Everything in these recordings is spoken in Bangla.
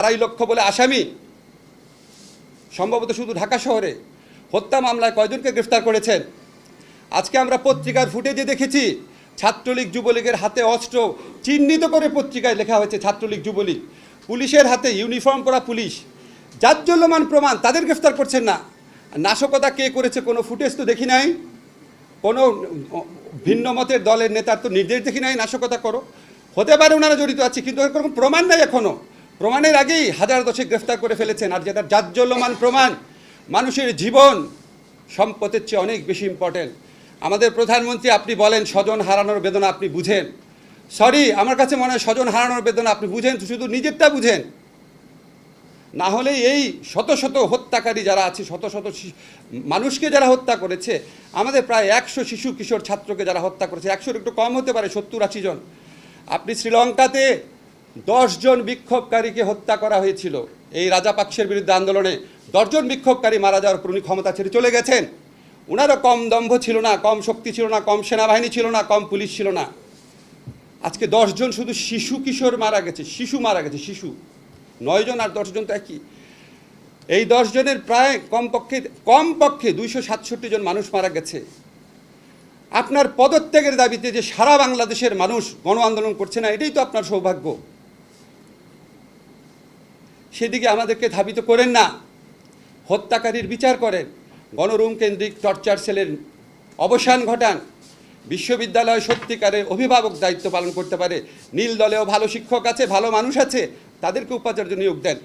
2.5 লক্ষ বলে আসামি, সম্ভবত শুধু ঢাকা শহরে হত্যা মামলায় কয়জনকে গ্রেফতার করেছেন? আজকে আমরা পত্রিকার ফুটেজে দেখেছি ছাত্রলীগ যুবলীগের হাতে অস্ত্র চিহ্নিত করে পত্রিকায় লেখা হয়েছে ছাত্রলীগ যুবলীগ, পুলিশের হাতে ইউনিফর্ম পরা পুলিশ, জাজ্জল্যমান প্রমাণ, তাদের গ্রেফতার করছেন না। নাশকতা কে করেছে কোনো ফুটেজ তো দেখি নাই, কোনো ভিন্ন মতের দলের নেতার তো নির্দেশ দেখি নাই নাশকতা করো। হতে পারে ওনারা জড়িত আছে, কিন্তু এর কোনো প্রমাণ নাই এখনও। প্রমাণের আগেই 1000 গ্রেফতার করে ফেলেছেন। আর যেটা জাজ্জল্যমান প্রমাণ, মানুষের জীবন সম্পদের চেয়ে অনেক বেশি ইম্পর্টেন্ট। আমাদের প্রধানমন্ত্রী আপনি বলেন স্বজন হারানোর বেদনা আপনি বুঝেন। সরি, আমার কাছে মনে হয় স্বজন হারানোর বেদনা আপনি বুঝেন, শুধু নিজেরটা বুঝেন। না হলে এই শত শত হত্যাকারী যারা আছে, শত শত মানুষকে যারা হত্যা করেছে, আমাদের প্রায় 100 শিশু কিশোর ছাত্রকে যারা হত্যা করেছে, 100-র একটু কম হতে পারে, 70-80 জন। আপনি শ্রীলঙ্কাতে 10 জন বিক্ষোভকারীকে হত্যা করা হয়েছিল এই রাজাপাকসের বিরুদ্ধে আন্দোলনে। 10 জন বিক্ষোভকারী মারা যাওয়ার পর উনি ক্ষমতা ছেড়ে চলে গেছেন। ওনারও কম দম্ভ ছিল না, কম শক্তি ছিল না, কম সেনাবাহিনী ছিল না, কম পুলিশ ছিল না। আজকে 10 জন শুধু শিশু কিশোর মারা গেছে, শিশু মারা গেছে, শিশু 9 জন আর 10 জন তো একই। এই 10 জনের প্রায় কমপক্ষে 267 জন মানুষ মারা গেছে। আপনার পদত্যাগের দাবিতে যে সারা বাংলাদেশের মানুষ গণ আন্দোলন করছে না, এটাই তো আপনার সৌভাগ্য। সেদিকে আমাদেরকে ধাবিত করেন না, হত্যাকারীর বিচার করেন, গণরুম কেন্দ্রিক টর্চার সেলের অবসান ঘটান, বিশ্ববিদ্যালয় সত্যিকারের অভিভাবক দায়িত্ব পালন করতে পারে, নীল দলেও ভালো শিক্ষক আছে, ভালো মানুষ আছে, তাদেরকে উপাচার্য নিয়োগ দেন।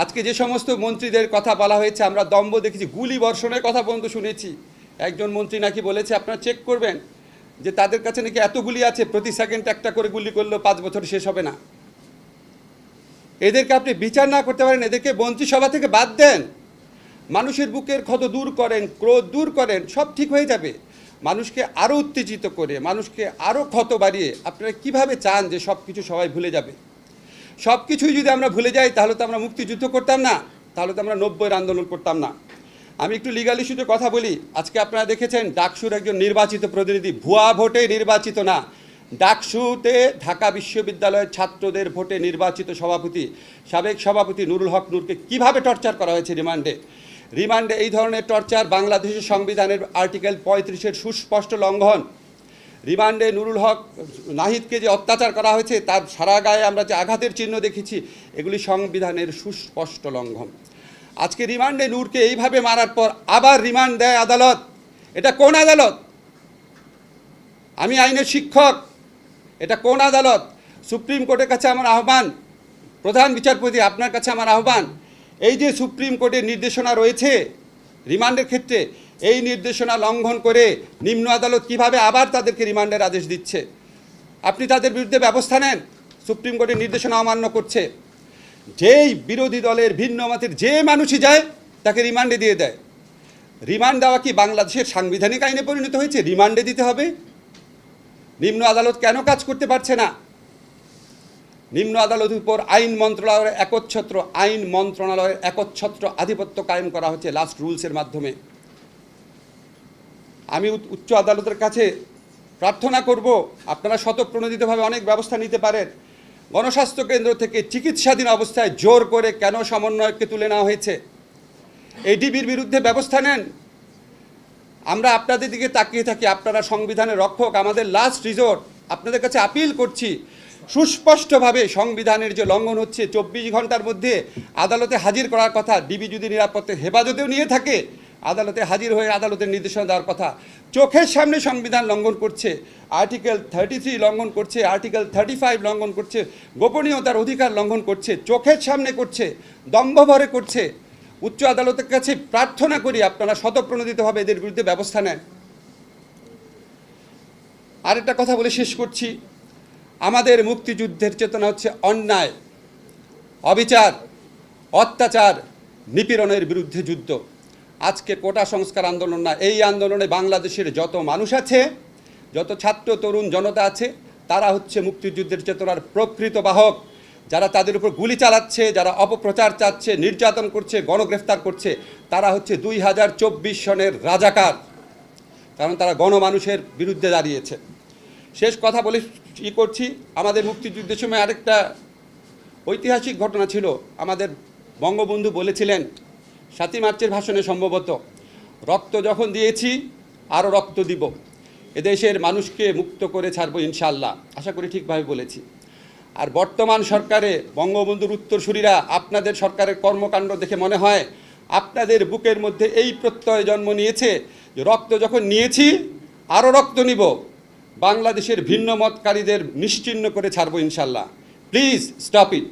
আজকে যে সমস্ত মন্ত্রীদের কথা বলা হয়েছে, আমরা দম্ভ দেখেছি, গুলি বর্ষণের কথা পর্যন্ত শুনেছি। একজন মন্ত্রী নাকি বলেছে আপনারা চেক করবেন যে তাদের কাছে নাকি এত গুলি আছে, প্রতি সেকেন্ড একটা করে গুলি করলেও 5 বছর শেষ হবে না। এদেরকে আপনি বিচার না করতে পারেন, এদেরকে মন্ত্রিসভা থেকে বাদ দেন, মানুষের বুকের ক্ষত দূর করেন, ক্রোধ দূর করেন, সব ঠিক হয়ে যাবে। মানুষকে আরও উত্তেজিত করে, মানুষকে আরও ক্ষত বাড়িয়ে আপনারা কিভাবে চান যে সব কিছু সবাই ভুলে যাবে? সব কিছুই যদি আমরা ভুলে যাই তাহলে তো আমরা মুক্তিযুদ্ধ করতাম না, তাহলে তো আমরা 90-এর আন্দোলন করতাম না। আমি একটু লিগাল ইস্যুতে কথা বলি। আজকে আপনারা দেখেছেন ডাকসুর একজন নির্বাচিত প্রতিনিধি, ভুয়া ভোটে নির্বাচিত না, ডাকসুতে ঢাকা বিশ্ববিদ্যালয়ের ছাত্রদের ভোটে নির্বাচিত সভাপতি, সাবেক সভাপতি নুরুল হক নূরকে কিভাবে টর্চার করা হয়েছে রিমান্ডে। এই ধরনের টর্চার বাংলাদেশের সংবিধানের আর্টিকেল 35-এর সুস্পষ্ট লঙ্ঘন। রিমান্ডে নুরুল হক নাহিদকে যে অত্যাচার করা হয়েছে, তার সারা গায়ে আমরা যে আঘাতের চিহ্ন দেখেছি, এগুলি সংবিধানের সুস্পষ্ট লঙ্ঘন। আজকে রিমান্ডে নূরকে এইভাবে মারার পর আবার রিমান্ড দেয় আদালত। এটা কোন আদালত? আমি আইনের শিক্ষক, এটা কোন আদালত? সুপ্রিম কোর্টের কাছে আমার আহ্বান, প্রধান বিচারপতি আপনার কাছে আমার আহ্বান, এই যে সুপ্রিম কোর্টের নির্দেশনা রয়েছে রিমান্ডের ক্ষেত্রে, এই নির্দেশনা লঙ্ঘন করে নিম্ন আদালত কিভাবে আবার তাদেরকে রিমান্ডের আদেশ দিচ্ছে? আপনি তাদের বিরুদ্ধে ব্যবস্থা নেন। সুপ্রিম কোর্টের নির্দেশনা অমান্য করছে। যেই বিরোধী দলের ভিন্ন মতের যে মানুষই যায় তাকে রিমান্ডে দিয়ে দেয়। রিমান্ড দেওয়া কি বাংলাদেশের সাংবিধানিক আইনে পরিণত হয়েছে? রিমান্ডে দিতে হবে? নিম্ন আদালত কেন কাজ করতে পারছে না? নিম্ন আদালতের উপর আইন মন্ত্রণালয়ের একচ্ছত্র আধিপত্য কায়েম করা হচ্ছে লাস্ট রুলসের মাধ্যমে। আমি উচ্চ আদালতের কাছে প্রার্থনা করব, আপনারা স্বতঃপ্রণোদিতভাবে অনেক ব্যবস্থা নিতে পারেন। গণস্বাস্থ্য কেন্দ্র থেকে চিকিৎসাধীন অবস্থায় জোর করে কেন সমন্বয়ককে তুলে নেওয়া হয়েছে? এডিবির বিরুদ্ধে ব্যবস্থা নেন। আমরা আপনাদের দিকে তাকিয়ে থাকি, আপনারা সংবিধানের রক্ষক, আমাদের লাস্ট রিসোর্ট। আপনাদের কাছে আপিল করছি, সুস্পষ্টভাবে সংবিধানের যে লঙ্ঘন হচ্ছে, 24 ঘন্টার মধ্যে আদালতে হাজির করার কথা। ডিবি যদি নিরাপত্তার হেফাজতেও নিয়ে থাকে, আদালতে হাজির হয়ে আদালতের নির্দেশনা দেওয়ার কথা। চোখের সামনে সংবিধান লঙ্ঘন করছে, আর্টিকেল 33 লঙ্ঘন করছে, আর্টিকেল 35 লঙ্ঘন করছে, গোপনীয়তার অধিকার লঙ্ঘন করছে, চোখের সামনে করছে, দম্ভভরে করছে। উচ্চ আদালতের কাছে প্রার্থনা করি আপনারা স্বতঃপ্রণোদিতভাবে এদের বিরুদ্ধে ব্যবস্থা নেন। আরেকটা কথা বলে শেষ করছি, আমাদের মুক্তিযুদ্ধের চেতনা হচ্ছে অন্যায়, অবিচার, অত্যাচার, নিপীড়নের বিরুদ্ধে যুদ্ধ। আজকে কোটা সংস্কার আন্দোলন না, এই আন্দোলনে বাংলাদেশের যত মানুষ আছে, যত ছাত্র তরুণ জনতা আছে, তারা হচ্ছে মুক্তিযুদ্ধের চেতনার প্রকৃত বাহক। যারা তাদের উপর গুলি চালাচ্ছে, যারা অপপ্রচার চাচ্ছে, নির্যাতন করছে, গণগ্রেফতার করছে, তারা হচ্ছে 2024 সনের রাজাকার, কারণ তারা গণমানুষের বিরুদ্ধে দাঁড়িয়েছে। শেষ কথা বলে করছি, আমাদের মুক্তিযুদ্ধের সময় আরেকটা ঐতিহাসিক ঘটনা ছিল। আমাদের বঙ্গবন্ধু বলেছিলেন ৭ই মার্চের ভাষণে সম্ভবত, রক্ত যখন দিয়েছি আরও রক্ত দিব, এদেশের মানুষকে মুক্ত করে ছাড়বো ইনশাআল্লাহ। আশা করি ঠিকভাবে বলেছি। আর বর্তমান সরকারে বঙ্গবন্ধুর উত্তরসূরিরা আপনাদের সরকারের কর্মকাণ্ড দেখে মনে হয় আপনাদের বুকের মধ্যে এই প্রত্যয় জন্ম নিয়েছে যে রক্ত যখন নিয়েছি আরও রক্ত নিব, বাংলাদেশের ভিন্ন মতকারীদের নিশ্চিহ্ন করে ছাড়বো ইনশাআল্লাহ। Please stop it.